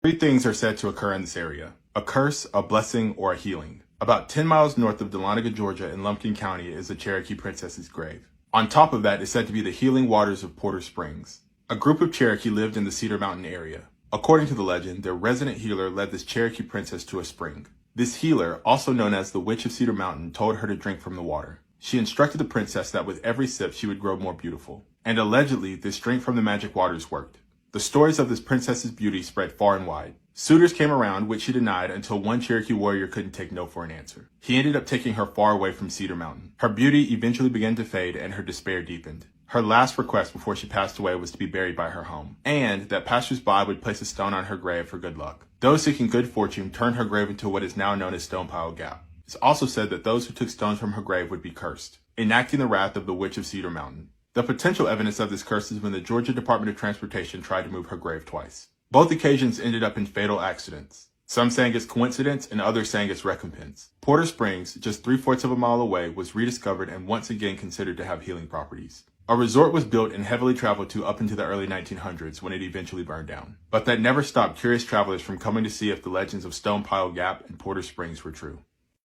Three things are said to occur in this area: a curse, a blessing, or a healing. About 10 miles north of Dahlonega, Georgia in Lumpkin County is the Cherokee princess's grave. On top of that is said to be the healing waters of Porter Springs. A group of Cherokee lived in the Cedar Mountain area. According to the legend, their resident healer led this Cherokee princess to a spring. This healer, also known as the Witch of Cedar Mountain, told her to drink from the water. She instructed the princess that with every sip she would grow more beautiful. And allegedly, this drink from the magic waters worked. The stories of this princess's beauty spread far and wide. Suitors came around, which she denied, until one Cherokee warrior couldn't take no for an answer. He ended up taking her far away from Cedar Mountain. Her beauty eventually began to fade and her despair deepened. Her last request before she passed away was to be buried by her home, and that passers-by would place a stone on her grave for good luck. Those seeking good fortune turned her grave into what is now known as Stone Pile Gap. It's also said that those who took stones from her grave would be cursed, enacting the wrath of the Witch of Cedar Mountain. The potential evidence of this curse is when the Georgia Department of Transportation tried to move her grave twice. Both occasions ended up in fatal accidents. Some saying it's coincidence and others saying it's recompense. Porter Springs, just 3/4 of a mile away, was rediscovered and once again considered to have healing properties. A resort was built and heavily traveled to up into the early 1900s when it eventually burned down. But that never stopped curious travelers from coming to see if the legends of Stone Pile Gap and Porter Springs were true.